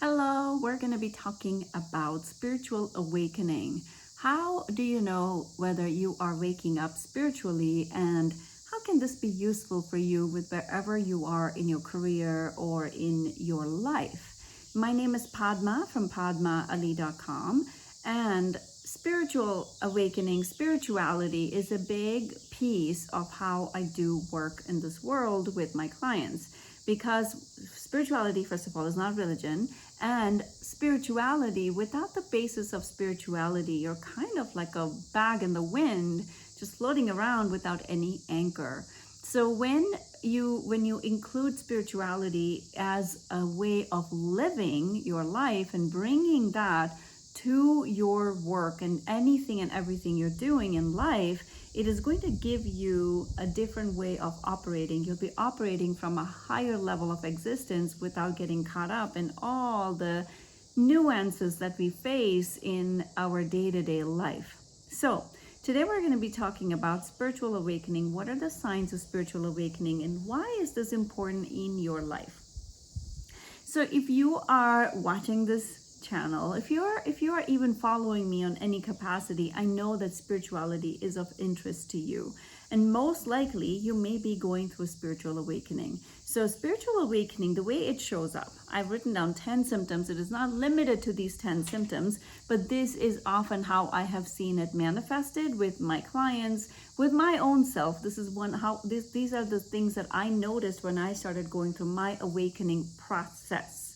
Hello, we're going to be talking about spiritual awakening. How do you know whether you are waking up spiritually, and how can this be useful for you with wherever you are in your career or in your life? My name is Padma from padmaali.com, and spiritual awakening, spirituality is a big piece of how I do work in this world with my clients, because spirituality, first of all, is not religion, and spirituality, without the basis of spirituality, you're kind of like a bag in the wind, just floating around without any anchor. So when you include spirituality as a way of living your life and bringing that to your work and anything and everything you're doing in life, it is going to give you a different way of operating. You'll be operating from a higher level of existence without getting caught up in all the nuances that we face in our day-to-day life. So today we're going to be talking about spiritual awakening. What are the signs of spiritual awakening, and why is this important in your life? So if you are watching this channel, if you are even following me on any capacity, I know that spirituality is of interest to you. And most likely you may be going through spiritual awakening. So spiritual awakening, the way it shows up, I've written down 10 symptoms. It is not limited to these 10 symptoms, but this is often how I have seen it manifested with my clients, with my own self. This is these are the things that I noticed when I started going through my awakening process.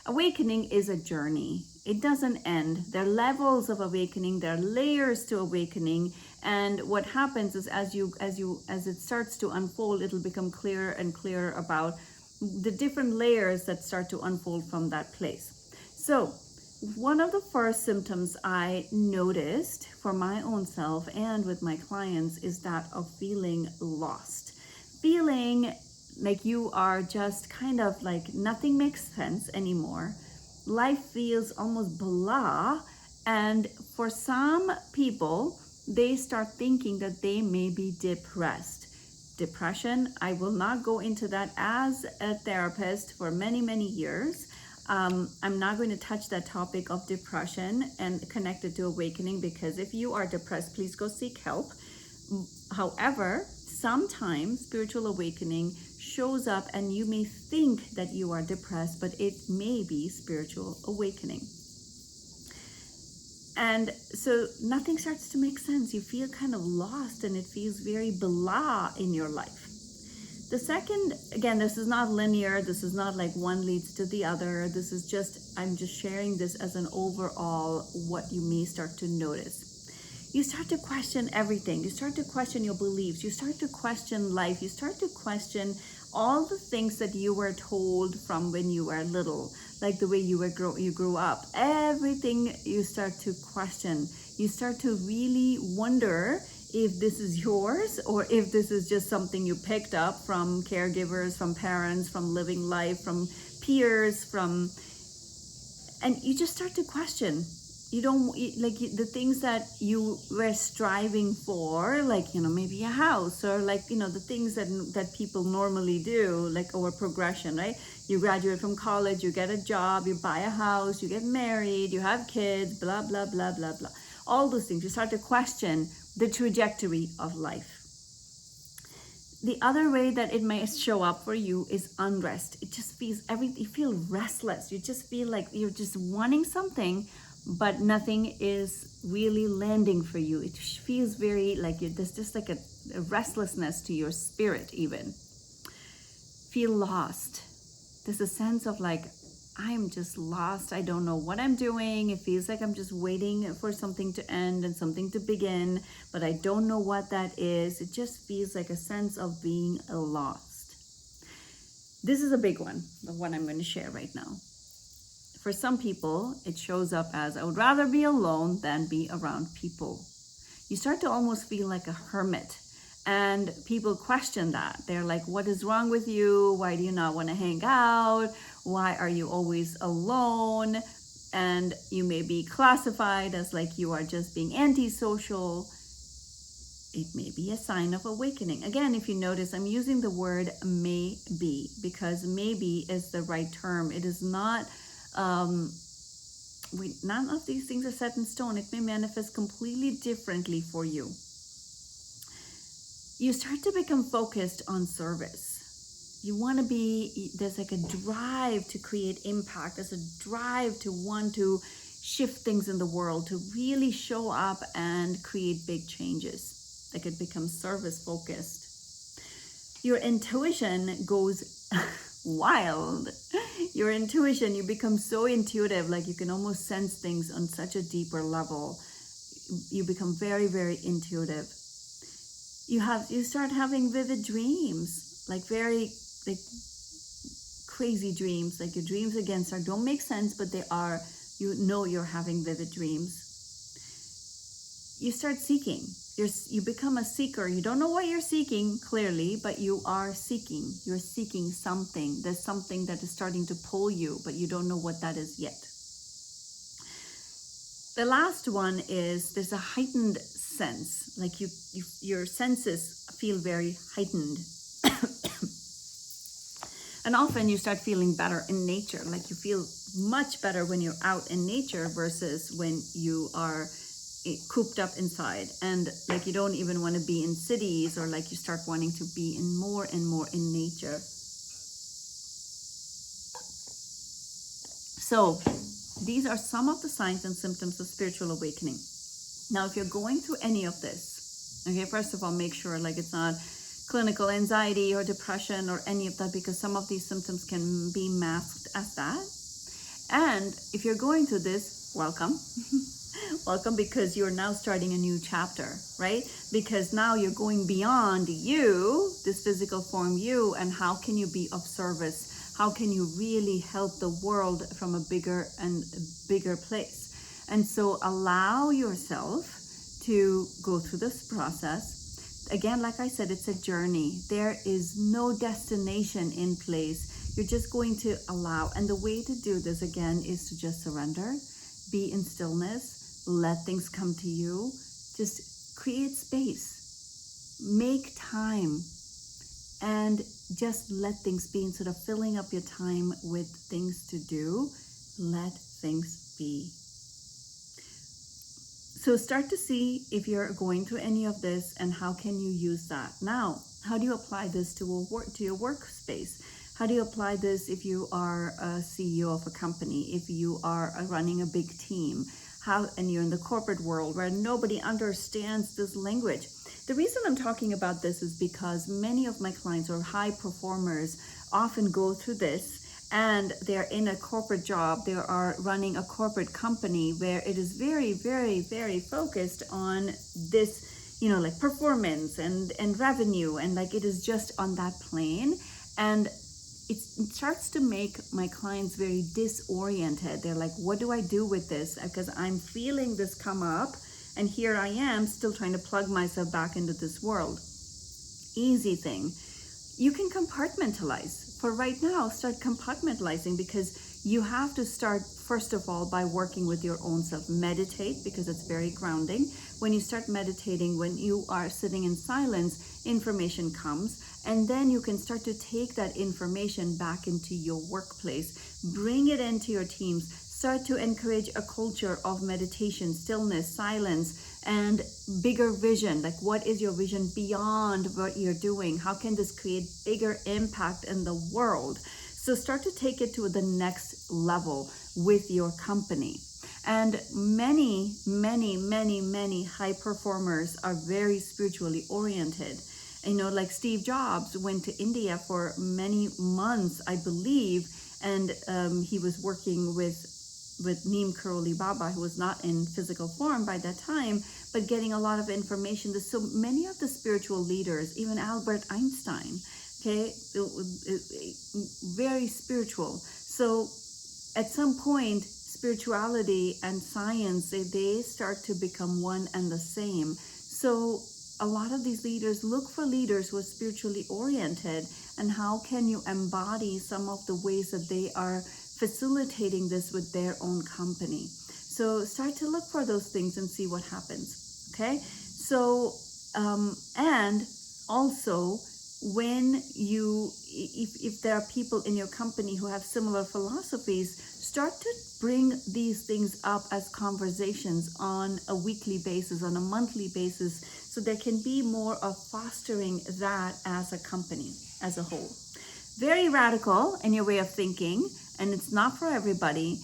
Awakening is a journey. It doesn't end. There are levels of awakening, there are layers to awakening, and what happens is as it starts to unfold, it'll become clearer and clearer about the different layers that start to unfold from that place. So one of the first symptoms I noticed for my own self and with my clients is that of feeling lost. Feeling like you are just kind of like nothing makes sense anymore. Life feels almost blah. And for some people, they start thinking that they may be depressed. Depression, I will not go into that as a therapist for many, many years. I'm not going to touch that topic of depression and connect it to awakening, because if you are depressed, please go seek help. However, sometimes spiritual awakening shows up and you may think that you are depressed, but it may be spiritual awakening. And so nothing starts to make sense. You feel kind of lost and it feels very blah in your life. The second, again, this is not linear. This is not like one leads to the other. This is just, I'm just sharing this as an overall what you may start to notice. You start to question everything. You start to question your beliefs. You start to question life. You start to question all the things that you were told from when you were little, like the way you grew up. Everything you start to question. You start to really wonder if this is yours or if this is just something you picked up from caregivers, from parents, from living life, from peers, and you just start to question. You don't like the things that you were striving for, like, maybe a house, or like, the things that people normally do, like over progression, right? You graduate from college, you get a job, you buy a house, you get married, you have kids, blah, blah, blah, blah, blah. All those things, you start to question the trajectory of life. The other way that it may show up for you is unrest. It just feels you feel restless. You just feel like you're just wanting something, but nothing is really landing for you. It feels very like there's just like a restlessness to your spirit even. Feel lost. There's a sense of like, I'm just lost. I don't know what I'm doing. It feels like I'm just waiting for something to end and something to begin, but I don't know what that is. It just feels like a sense of being lost. This is a big one, the one I'm going to share right now. For some people, it shows up as, I would rather be alone than be around people. You start to almost feel like a hermit. And people question that. They're like, what is wrong with you? Why do you not want to hang out? Why are you always alone? And you may be classified as like you are just being antisocial. It may be a sign of awakening. Again, if you notice, I'm using the word maybe because maybe is the right term. It is not None of these things are set in stone. It may manifest completely differently for you. You start to become focused on service. You want to be, there's like a drive to create impact. There's a drive to want to shift things in the world, to really show up and create big changes. Like it becomes service focused. Your intuition goes wild. Your intuition, you become so intuitive, like you can almost sense things on such a deeper level. You become very, very intuitive. You start having vivid dreams, like very like crazy dreams. Like your dreams again don't make sense, but they are, you know, you're having vivid dreams. You start seeking. You become a seeker. You don't know what you're seeking clearly, but you are seeking. You're seeking something. There's something that is starting to pull you, but you don't know what that is yet. The last one is there's a heightened sense, like your senses feel very heightened. And often you start feeling better in nature, like you feel much better when you're out in nature versus when you are cooped up inside, and like you don't even want to be in cities, or like you start wanting to be in more and more in nature. So these are some of the signs and symptoms of spiritual awakening. Now, if you're going through any of this, okay, first of all, make sure like it's not clinical anxiety or depression or any of that, because some of these symptoms can be masked as that. And if you're going through this, welcome. Welcome, because you're now starting a new chapter, right? Because now you're going beyond you, this physical form you, and how can you be of service? How can you really help the world from a bigger and bigger place? And so allow yourself to go through this process. Again, like I said, it's a journey. There is no destination in place. You're just going to allow. And the way to do this, again, is to just surrender, be in stillness, let things come to you. Just create space, make time, and just let things be. Instead of filling up your time with things to do, let things be. So start to see if you're going through any of this and how can you use that. Now, how do you apply this to your workspace? How do you apply this if you are a CEO of a company, if you are running a big team? And you're in the corporate world where nobody understands this language. The reason I'm talking about this is because many of my clients or high performers often go through this, and they're in a corporate job. They are running a corporate company where it is very, very, very focused on this, you know, like performance and revenue, and like it is just on that plane. And it starts to make my clients very disoriented. They're like, what do I do with this? Because I'm feeling this come up, and here I am still trying to plug myself back into this world. Easy thing. You can compartmentalize. For right now, start compartmentalizing, because you have to start, first of all, by working with your own self. Meditate, because it's very grounding. When you start meditating, when you are sitting in silence, information comes. And then you can start to take that information back into your workplace, bring it into your teams, start to encourage a culture of meditation, stillness, silence, and bigger vision. Like, what is your vision beyond what you're doing? How can this create bigger impact in the world? So start to take it to the next level with your company. And many, many, many, many high performers are very spiritually oriented. You know, like Steve Jobs went to India for many months, I believe, and he was working with Neem Karoli Baba, who was not in physical form by that time, but getting a lot of information. There's so many of the spiritual leaders, even Albert Einstein, okay, very spiritual. So at some point, spirituality and science, they start to become one and the same. So a lot of these leaders look for leaders who are spiritually oriented, and how can you embody some of the ways that they are facilitating this with their own company. So start to look for those things and see what happens, okay? So, and also when if there are people in your company who have similar philosophies, start to bring these things up as conversations on a weekly basis, on a monthly basis, so there can be more of fostering that as a company as a whole. Very radical in your way of thinking, and it's not for everybody.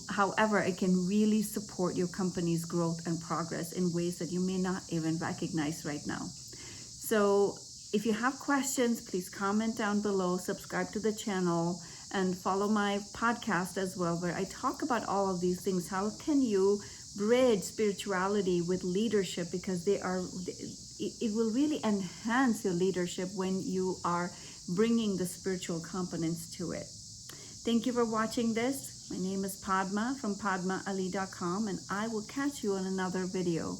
However, it can really support your company's growth and progress in ways that you may not even recognize right now. So if you have questions, please comment down below, subscribe to the channel, and follow my podcast as well, where I talk about all of these things. How can you bridge spirituality with leadership? Because it will really enhance your leadership when you are bringing the spiritual components to it. Thank you for watching this. My name is Padma from PadmaAli.com, and I will catch you on another video.